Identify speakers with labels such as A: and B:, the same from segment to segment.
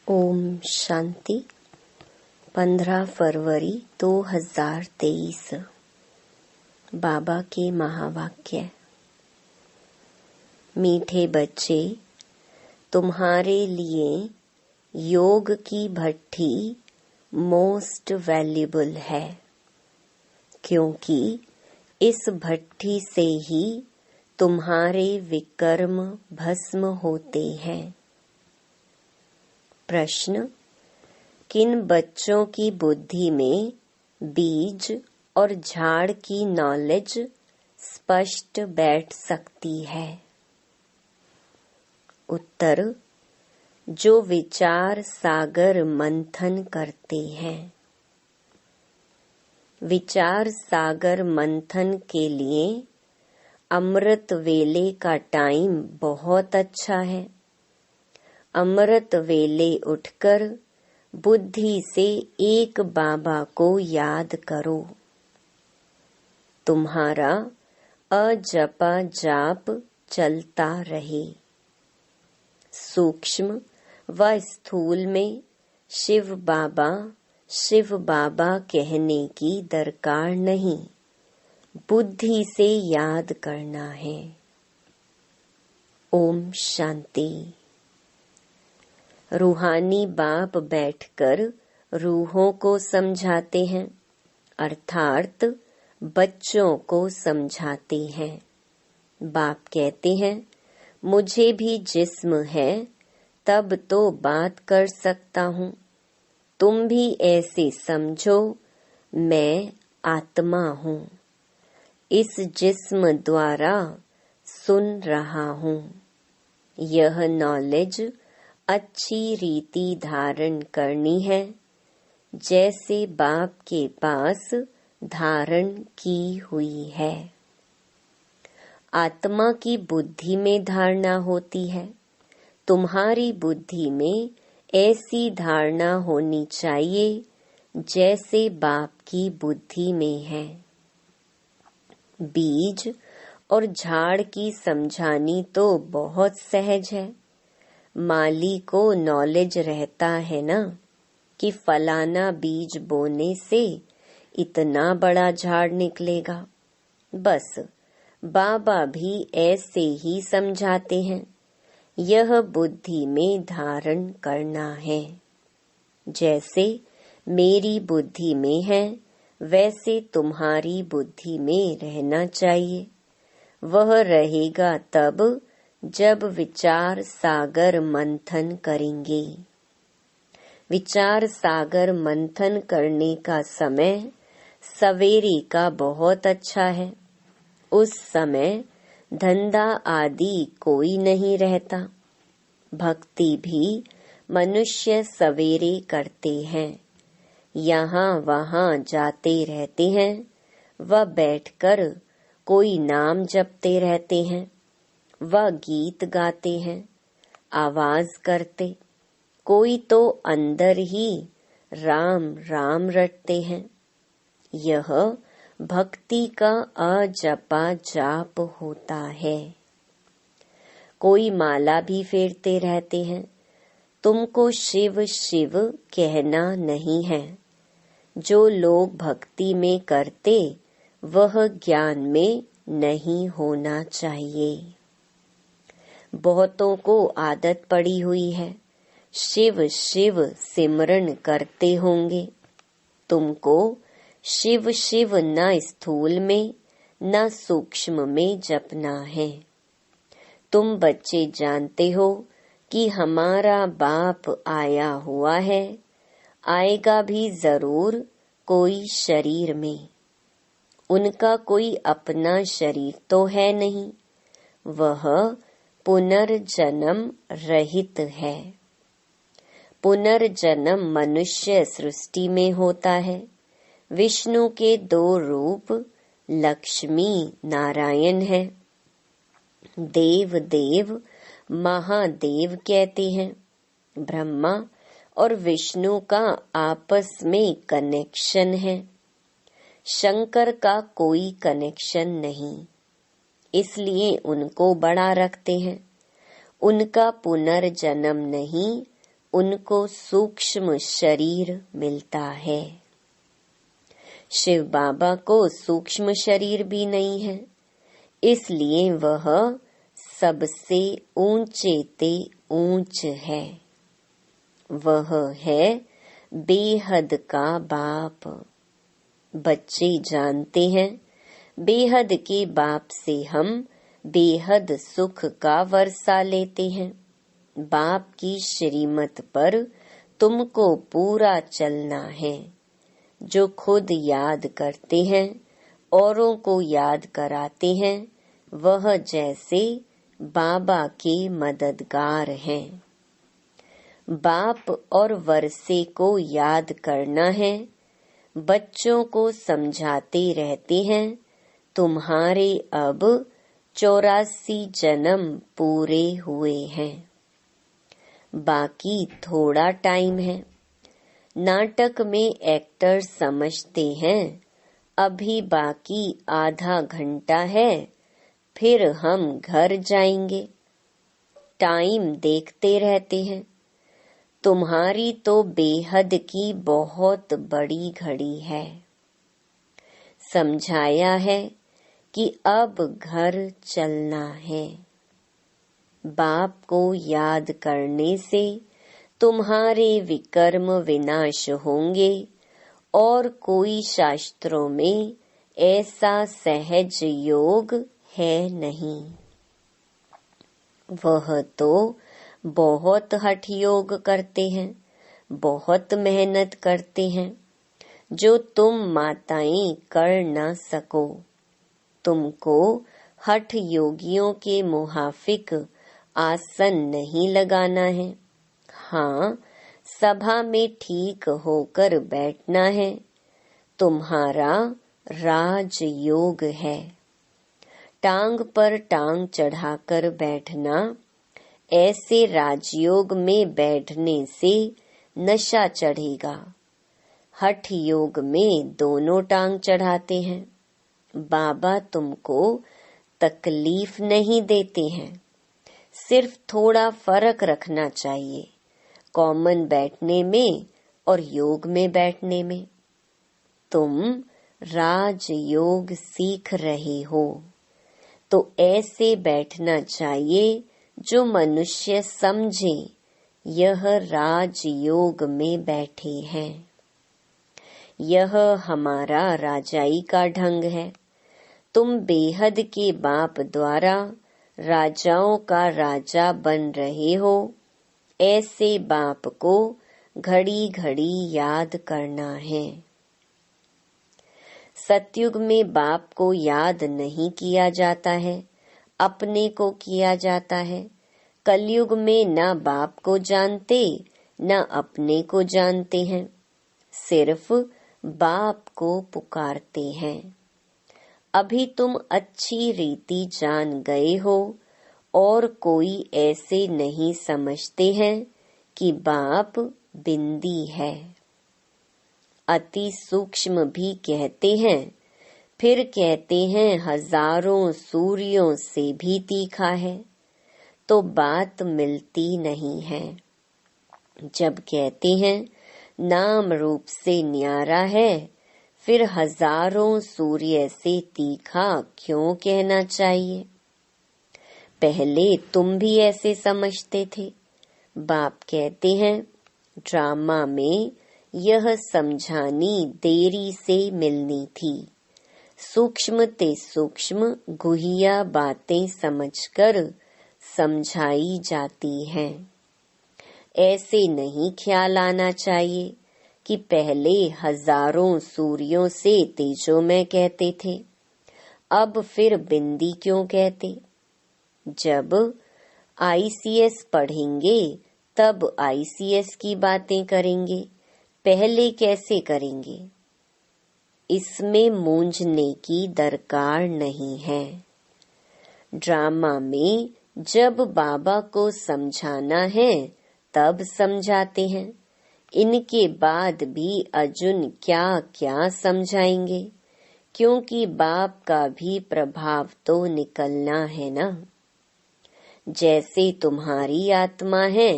A: ओम शांति। 15 फरवरी 2023। बाबा के महावाक्य। मीठे बच्चे, तुम्हारे लिए योग की भट्ठी मोस्ट वैल्यूबल है, क्योंकि इस भट्ठी से ही तुम्हारे विकर्म भस्म होते हैं। प्रश्न: किन बच्चों की बुद्धि में बीज और झाड़ की नॉलेज स्पष्ट बैठ सकती है? उत्तर: जो विचार सागर मंथन करते हैं। विचार सागर मंथन के लिए अमृत वेले का टाइम बहुत अच्छा है। अमृत वेले उठकर बुद्धि से एक बाबा को याद करो। तुम्हारा अजपा जाप चलता रहे। सूक्ष्म व स्थूल में शिव बाबा कहने की दरकार नहीं, बुद्धि से याद करना है। ओम शांति। रूहानी बाप बैठकर रूहों को समझाते हैं, अर्थात बच्चों को समझाते हैं। बाप कहते हैं, मुझे भी जिस्म है तब तो बात कर सकता हूँ। तुम भी ऐसे समझो, मैं आत्मा हूँ, इस जिस्म द्वारा सुन रहा हूँ। यह नॉलेज अच्छी रीति धारण करनी है, जैसे बाप के पास धारण की हुई है। आत्मा की बुद्धि में धारणा होती है। तुम्हारी बुद्धि में ऐसी धारणा होनी चाहिए जैसे बाप की बुद्धि में है। बीज और झाड़ की समझानी तो बहुत सहज है। माली को नॉलेज रहता है ना कि फलाना बीज बोने से इतना बड़ा झाड़ निकलेगा। बस बाबा भी ऐसे ही समझाते हैं। यह बुद्धि में धारण करना है। जैसे मेरी बुद्धि में है, वैसे तुम्हारी बुद्धि में रहना चाहिए। वह रहेगा तब जब विचार सागर मंथन करेंगे। विचार सागर मंथन करने का समय सवेरे का बहुत अच्छा है। उस समय धंधा आदि कोई नहीं रहता। भक्ति भी मनुष्य सवेरे करते हैं, यहाँ वहाँ जाते रहते हैं व बैठकर कोई नाम जपते रहते हैं, वह गीत गाते हैं, आवाज करते। कोई तो अंदर ही राम राम रटते हैं। यह भक्ति का अजपा जाप होता है। कोई माला भी फेरते रहते हैं। तुमको शिव शिव कहना नहीं है। जो लोग भक्ति में करते, वह ज्ञान में नहीं होना चाहिए। बहुतों को आदत पड़ी हुई है, शिव शिव सिमरन करते होंगे। तुमको शिव शिव न स्थूल में न सूक्ष्म में जपना है। तुम बच्चे जानते हो कि हमारा बाप आया हुआ है, आएगा भी जरूर कोई शरीर में। उनका कोई अपना शरीर तो है नहीं, वह पुनर्जन्म रहित है। पुनर्जन्म मनुष्य सृष्टि में होता है। विष्णु के 2 रूप लक्ष्मी नारायण है। देव देव महादेव कहते हैं। ब्रह्मा और विष्णु का आपस में कनेक्शन है। शंकर का कोई कनेक्शन नहीं, इसलिए उनको बड़ा रखते हैं। उनका पुनर्जन्म नहीं, उनको सूक्ष्म शरीर मिलता है। शिव बाबा को सूक्ष्म शरीर भी नहीं है, इसलिए वह सबसे ऊंचे ते ऊंच है। वह है बेहद का बाप। बच्चे जानते हैं, बेहद के बाप से हम बेहद सुख का वर्षा लेते हैं। बाप की श्रीमत पर तुमको पूरा चलना है। जो खुद याद करते हैं, औरों को याद कराते हैं, वह जैसे बाबा के मददगार हैं। बाप और वर्षे को याद करना है। बच्चों को समझाते रहते हैं, तुम्हारे अब 84 जन्म पूरे हुए हैं, बाकी थोड़ा टाइम है। नाटक में एक्टर समझते हैं, अभी बाकी आधा घंटा है, फिर हम घर जाएंगे। टाइम देखते रहते हैं। तुम्हारी तो बेहद की बहुत बड़ी घड़ी है। समझाया है कि अब घर चलना है। बाप को याद करने से तुम्हारे विकर्म विनाश होंगे और कोई शास्त्रों में ऐसा सहज योग है नहीं। वह तो बहुत हठ योग करते हैं, बहुत मेहनत करते हैं, जो तुम माताएं कर न सको। तुमको हठ योगियों के मुहाफिक आसन नहीं लगाना है। हाँ, सभा में ठीक होकर बैठना है। तुम्हारा राजयोग है। टांग पर टांग चढ़ाकर बैठना, ऐसे राजयोग में बैठने से नशा चढ़ेगा। हठ योग में दोनों टांग चढ़ाते हैं। बाबा तुमको तकलीफ नहीं देते हैं, सिर्फ थोड़ा फर्क रखना चाहिए कॉमन बैठने में और योग में बैठने में। तुम राजयोग सीख रहे हो, तो ऐसे बैठना चाहिए जो मनुष्य समझे यह राजयोग में बैठे हैं। यह हमारा राजाई का ढंग है। तुम बेहद के बाप द्वारा राजाओं का राजा बन रहे हो। ऐसे बाप को घड़ी घड़ी याद करना है। सतयुग में बाप को याद नहीं किया जाता है, अपने को किया जाता है। कलयुग में न बाप को जानते न अपने को जानते हैं, सिर्फ बाप को पुकारते हैं। अभी तुम अच्छी रीति जान गए हो और कोई ऐसे नहीं समझते हैं कि बाप बिंदी है। अति सूक्ष्म भी कहते हैं, फिर कहते हैं हजारों सूर्यों से भी तीखा है, तो बात मिलती नहीं है। जब कहते हैं नाम रूप से न्यारा है, फिर हजारों सूर्य से तीखा क्यों कहना चाहिए? पहले तुम भी ऐसे समझते थे। बाप कहते हैं ड्रामा में यह समझानी देरी से मिलनी थी। सूक्ष्म ते सूक्ष्म गुहिया बातें समझकर समझाई जाती हैं। ऐसे नहीं ख्याल आना चाहिए कि पहले हजारों सूर्यों से तेजोमय कहते थे, अब फिर बिंदी क्यों कहते? जब आईसीएस पढ़ेंगे तब आईसीएस की बातें करेंगे, पहले कैसे करेंगे? इसमें मूंझने की दरकार नहीं है। ड्रामा में जब बाबा को समझाना है तब समझाते हैं, इनके बाद भी अर्जुन क्या क्या समझाएंगे, क्योंकि बाप का भी प्रभाव तो निकलना है ना। जैसे तुम्हारी आत्मा है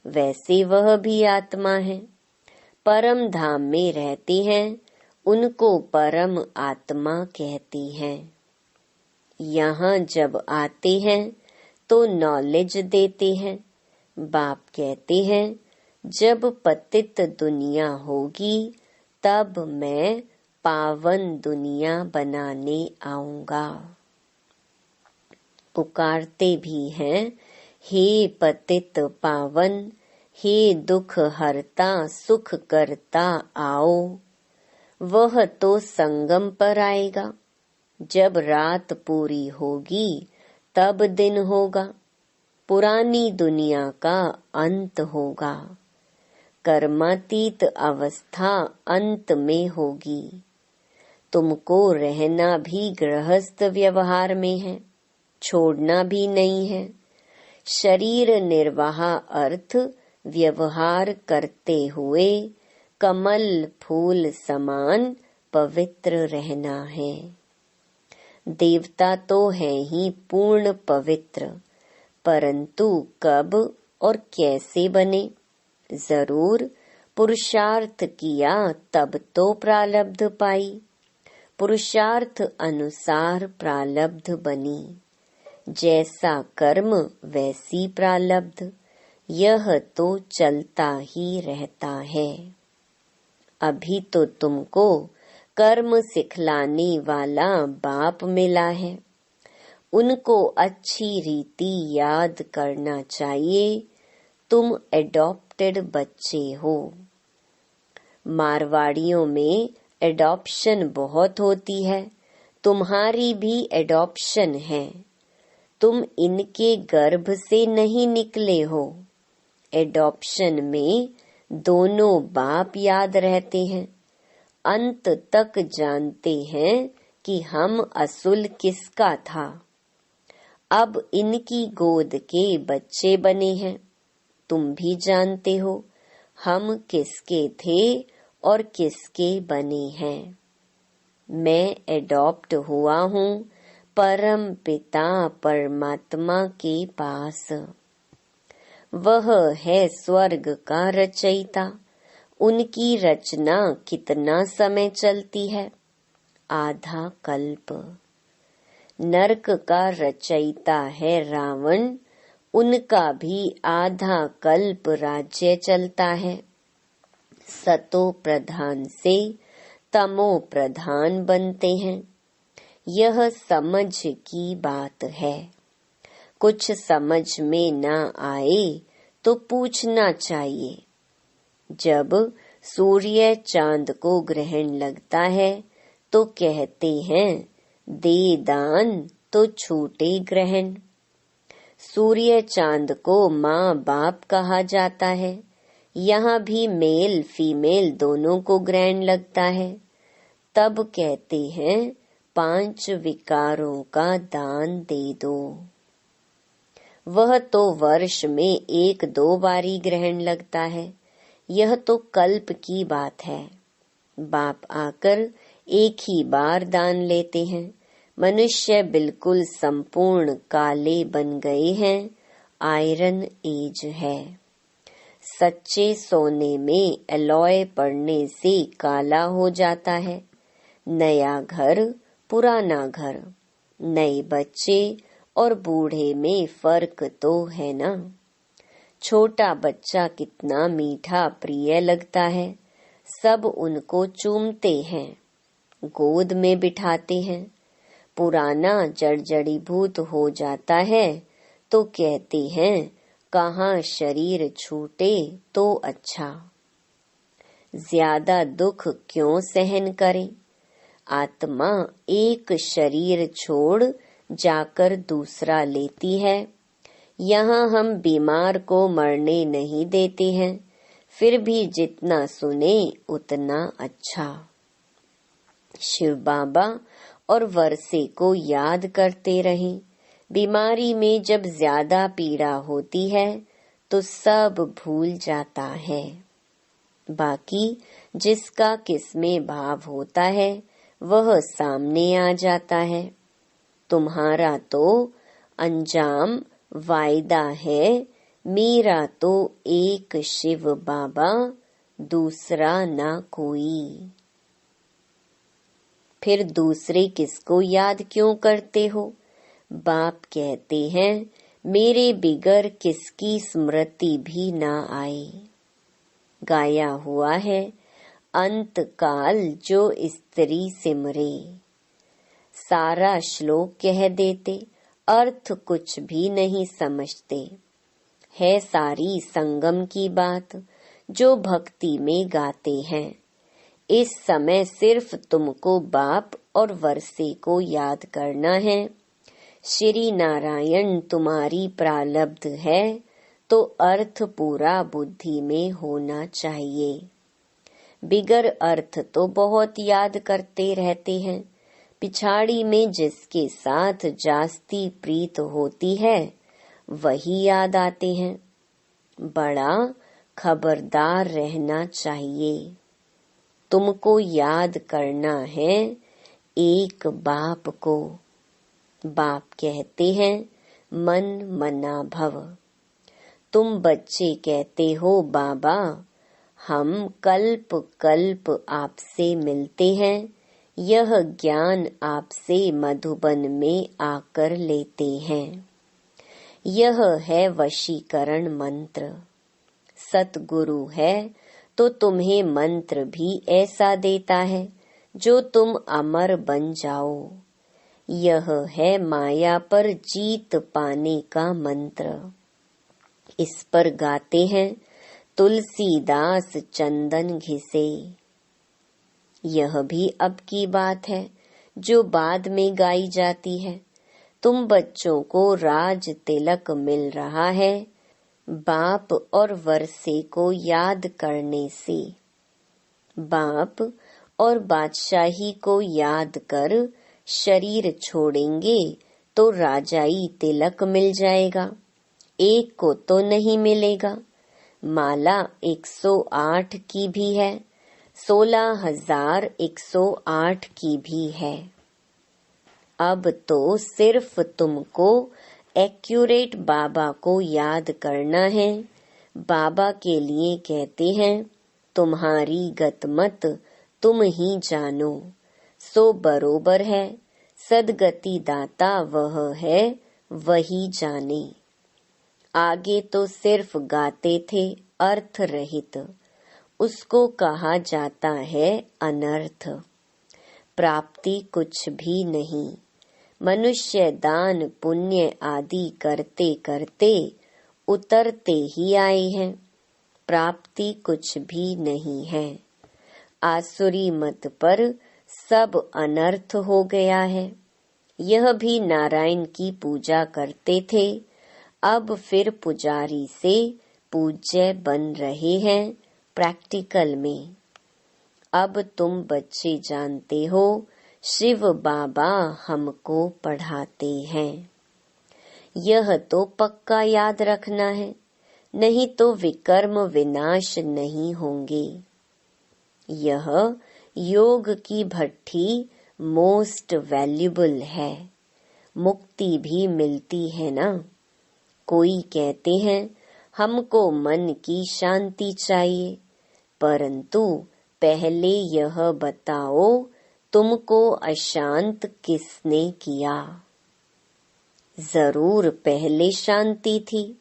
A: वैसे वह भी आत्मा है। परम धाम में रहते हैं, उनको परम आत्मा कहती हैं। यहाँ जब आते हैं तो नॉलेज देते हैं। बाप कहते हैं, जब पतित दुनिया होगी तब मैं पावन दुनिया बनाने आऊंगा। पुकारते भी हैं, हे पतित पावन, हे दुख हरता सुख करता आओ। वह तो संगम पर आएगा। जब रात पूरी होगी तब दिन होगा। पुरानी दुनिया का अंत होगा। कर्मातीत अवस्था अंत में होगी। तुमको रहना भी गृहस्थ व्यवहार में है, छोड़ना भी नहीं है। शरीर निर्वाह अर्थ व्यवहार करते हुए कमल फूल समान पवित्र रहना है। देवता तो है ही पूर्ण पवित्र, परंतु कब और कैसे बने? जरूर पुरुषार्थ किया तब तो प्रारब्ध पाई। पुरुषार्थ अनुसार प्रारब्ध बनी। जैसा कर्म वैसी प्रारब्ध, यह तो चलता ही रहता है। अभी तो तुमको कर्म सिखलाने वाला बाप मिला है। उनको अच्छी रीति याद करना चाहिए। तुम एडॉप्टेड बच्चे हो। मारवाड़ियों में एडॉप्शन बहुत होती है। तुम्हारी भी एडॉप्शन है। तुम इनके गर्भ से नहीं निकले हो। एडॉप्शन में दोनों बाप याद रहते हैं। अंत तक जानते हैं कि हम असुल किसका था। अब इनकी गोद के बच्चे बने हैं। तुम भी जानते हो हम किसके थे और किसके बने हैं। मैं एडॉप्ट हुआ हूँ परम पिता परमात्मा के पास। वह है स्वर्ग का रचयिता। उनकी रचना कितना समय चलती है? आधा कल्प। नरक का रचयिता है रावण। उनका भी आधा कल्प राज्य चलता है। सतो प्रधान से तमो प्रधान बनते हैं। यह समझ की बात है। कुछ समझ में न आए तो पूछना चाहिए। जब सूर्य चांद को ग्रहण लगता है तो कहते हैं, दे दान तो छूटे ग्रहण। सूर्य चांद को माँ बाप कहा जाता है। यहाँ भी मेल फीमेल दोनों को ग्रहण लगता है। तब कहते हैं, 5 विकारों का दान दे दो। वह तो वर्ष में 1-2 बारी ग्रहण लगता है। यह तो कल्प की बात है। बाप आकर एक ही बार दान लेते हैं। मनुष्य बिल्कुल संपूर्ण काले बन गए हैं। आयरन एज है। सच्चे सोने में एलॉय पड़ने से काला हो जाता है। नया घर पुराना घर, नए बच्चे और बूढ़े में फर्क तो है ना। छोटा बच्चा कितना मीठा प्रिय लगता है। सब उनको चूमते हैं, गोद में बिठाते हैं। पुराना जड़जड़ीभूत हो जाता है तो कहते हैं, कहाँ शरीर छूटे तो अच्छा। ज्यादा दुख क्यों सहन करें? आत्मा एक शरीर छोड़ जाकर दूसरा लेती है। यहाँ हम बीमार को मरने नहीं देते हैं, फिर भी जितना सुने उतना अच्छा। शिव बाबा और वर्षे को याद करते रहें। बीमारी में जब ज्यादा पीड़ा होती है तो सब भूल जाता है। बाकी जिसका किसमें भाव होता है वह सामने आ जाता है। तुम्हारा तो अंजाम वायदा है, मेरा तो एक शिव बाबा, दूसरा ना कोई। फिर दूसरे किसको याद क्यों करते हो? बाप कहते हैं मेरे बिगर किसकी स्मृति भी ना आए। गाया हुआ है अंत काल जो स्त्री सिमरे। सारा श्लोक कह देते, अर्थ कुछ भी नहीं समझते। है सारी संगम की बात जो भक्ति में गाते हैं। इस समय सिर्फ तुमको बाप और वर्षे को याद करना है। श्री नारायण तुम्हारी प्रारब्ध है तो अर्थ पूरा बुद्धि में होना चाहिए। बिगर अर्थ तो बहुत याद करते रहते हैं। पिछाड़ी में जिसके साथ जास्ती प्रीत होती है वही याद आते हैं। बड़ा खबरदार रहना चाहिए। तुमको याद करना है एक बाप को। बाप कहते हैं मन मना भव। तुम बच्चे कहते हो बाबा हम कल्प कल्प आपसे मिलते हैं, यह ज्ञान आपसे मधुबन में आकर लेते हैं। यह है वशीकरण मंत्र। सतगुरु है तो तुम्हें मंत्र भी ऐसा देता है जो तुम अमर बन जाओ। यह है माया पर जीत पाने का मंत्र। इस पर गाते हैं तुलसीदास चंदन घिसे। यह भी अब की बात है जो बाद में गाई जाती है। तुम बच्चों को राज तिलक मिल रहा है बाप और वर्षे को याद करने से। बाप और बादशाही को याद कर शरीर छोड़ेंगे तो राजाई तिलक मिल जाएगा। एक को तो नहीं मिलेगा। माला 108 की भी है, 16,108 की भी है। अब तो सिर्फ तुमको एक्यूरेट बाबा को याद करना है। बाबा के लिए कहते हैं तुम्हारी गतमत तुम ही जानो, सो बरोबर है। सदगति दाता वह है वही जाने। आगे तो सिर्फ गाते थे अर्थ रहित, उसको कहा जाता है अनर्थ। प्राप्ति कुछ भी नहीं। मनुष्य दान पुण्य आदि करते करते उतरते ही आए हैं। प्राप्ति कुछ भी नहीं है। आसुरी मत पर सब अनर्थ हो गया है। यह भी नारायण की पूजा करते थे, अब फिर पुजारी से पूज्य बन रहे हैं प्रैक्टिकल में। अब तुम बच्चे जानते हो शिव बाबा हमको पढ़ाते हैं। यह तो पक्का याद रखना है, नहीं तो विकर्म विनाश नहीं होंगे। यह योग की भट्ठी मोस्ट वैल्यूबल है। मुक्ति भी मिलती है ना। कोई कहते हैं हमको मन की शांति चाहिए, परंतु पहले यह बताओ तुमको अशांत किसने किया? जरूर पहले शांति थी,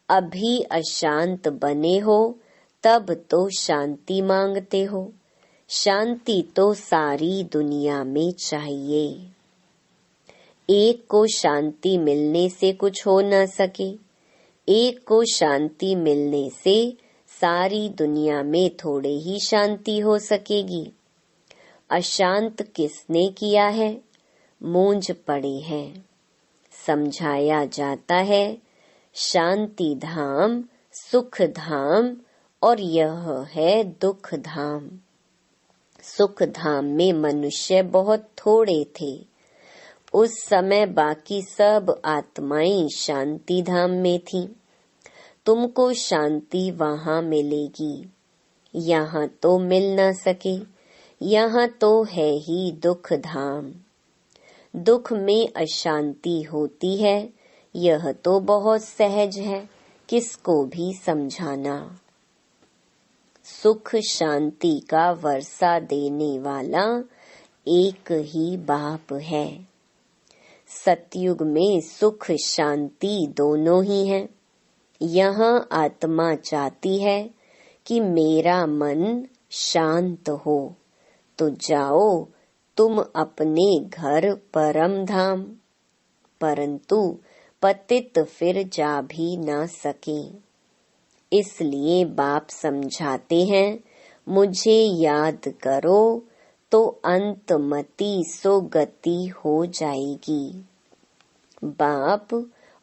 A: अभी अशांत बने हो तब तो शांति मांगते हो। शांति तो सारी दुनिया में चाहिए। एक को शांति मिलने से कुछ हो न सके, एक को शांति मिलने से सारी दुनिया में थोड़े ही शांति हो सकेगी। अशांत किसने किया है? मूंझ पड़े हैं। समझाया जाता है शांति धाम, सुख धाम और यह है दुख धाम। सुख धाम में मनुष्य बहुत थोड़े थे। उस समय बाकी सब आत्माएं शांति धाम में थीं। तुमको शांति वहां मिलेगी, यहाँ तो मिल न सके। यहाँ तो है ही दुख धाम। दुख में अशांति होती है, यह तो बहुत सहज है किसको भी समझाना। सुख शांति का वर्षा देने वाला एक ही बाप है। सतयुग में सुख शांति दोनों ही हैं। यहाँ आत्मा चाहती है कि मेरा मन शांत हो, तो जाओ तुम अपने घर परम धाम। परंतु पतित फिर जा भी न सके, इसलिए बाप समझाते हैं मुझे याद करो तो अंतमति सुगति हो जाएगी। बाप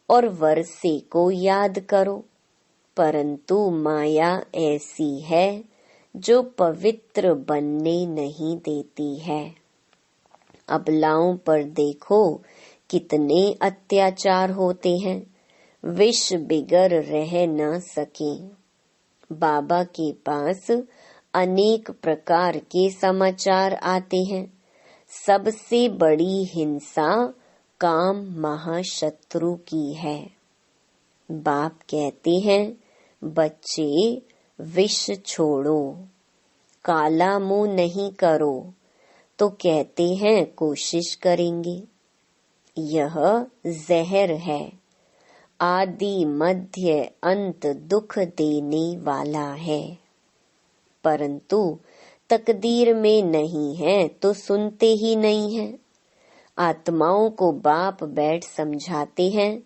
A: और वर्षे को याद करो, परंतु माया ऐसी है जो पवित्र बनने नहीं देती है। अबलाओं पर देखो कितने अत्याचार होते हैं, विष बिगर रह न सके। बाबा के पास अनेक प्रकार के समाचार आते हैं। सबसे बड़ी हिंसा काम महाशत्रु की है। बाप कहते हैं बच्चे विष छोड़ो, काला मुंह नहीं करो, तो कहते हैं कोशिश करेंगे। यह जहर है, आदि मध्य अंत दुख देने वाला है। परंतु तकदीर में नहीं है तो सुनते ही नहीं है। आत्माओं को बाप बैठ समझाते हैं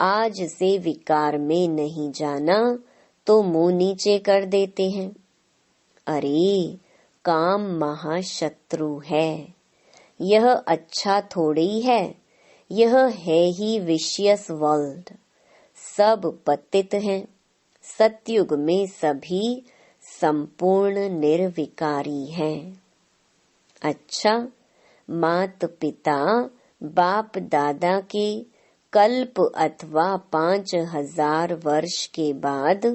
A: आज से विकार में नहीं जाना, तो मुंह नीचे कर देते हैं। अरे काम महाशत्रु है, यह अच्छा थोड़ी है, यह है ही विशियस वर्ल्ड। सब पतित हैं। सतयुग में सभी संपूर्ण निर्विकारी हैं। अच्छा, मात पिता बाप दादा के कल्प अथवा 5000 वर्ष के बाद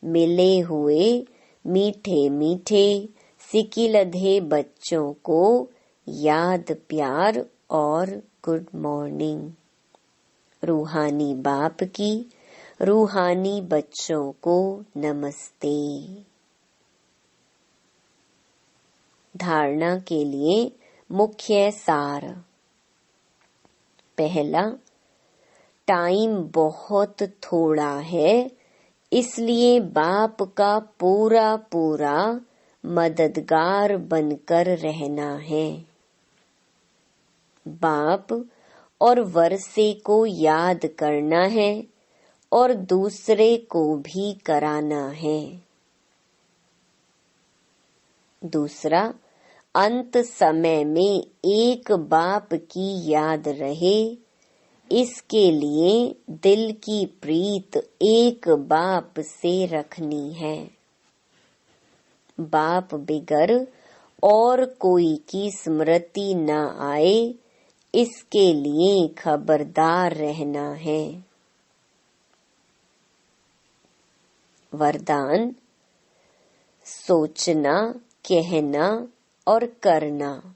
A: मिले हुए मीठे मीठे सिकिलधे बच्चों को याद प्यार और गुड मॉर्निंग। रूहानी बाप की रूहानी बच्चों को नमस्ते। धारणा के लिए मुख्य सार। पहला, टाइम बहुत थोड़ा है, इसलिए बाप का पूरा पूरा मददगार बनकर रहना है। बाप और वर्षे को याद करना है और दूसरे को भी कराना है। दूसरा, अंत समय में एक बाप की याद रहे, इसके लिए दिल की प्रीत एक बाप से रखनी है। बाप बिगर और कोई की स्मृति न आए, इसके लिए खबरदार रहना है। वरदान, सोचना, कहना और करना,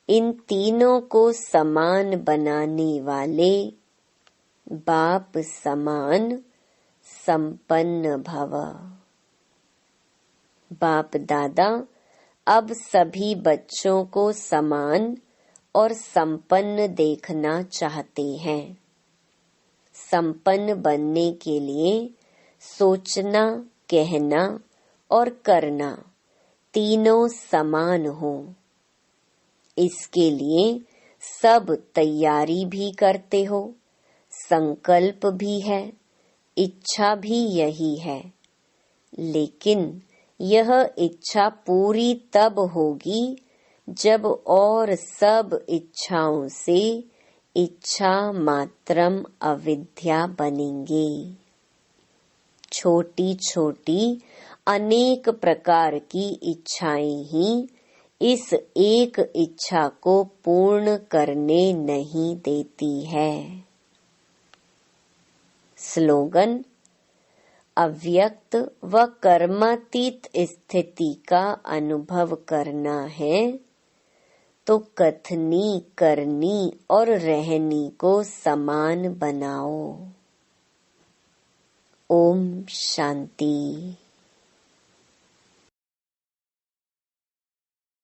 A: इन तीनों को समान बनाने वाले बाप समान संपन्न भव। बाप दादा अब सभी बच्चों को समान और संपन्न देखना चाहते हैं। संपन्न बनने के लिए सोचना, कहना और करना तीनों समान हो, इसके लिए सब तैयारी भी करते हो, संकल्प भी है, इच्छा भी यही है। लेकिन यह इच्छा पूरी तब होगी जब और सब इच्छाओं से इच्छा मात्रम अविद्या बनेंगे। छोटी छोटी अनेक प्रकार की इच्छाएं ही इस एक इच्छा को पूर्ण करने नहीं देती है। स्लोगन, अव्यक्त व कर्मातीत स्थिति का अनुभव करना है तो कथनी, करनी और रहनी को समान बनाओ। ओम शांति।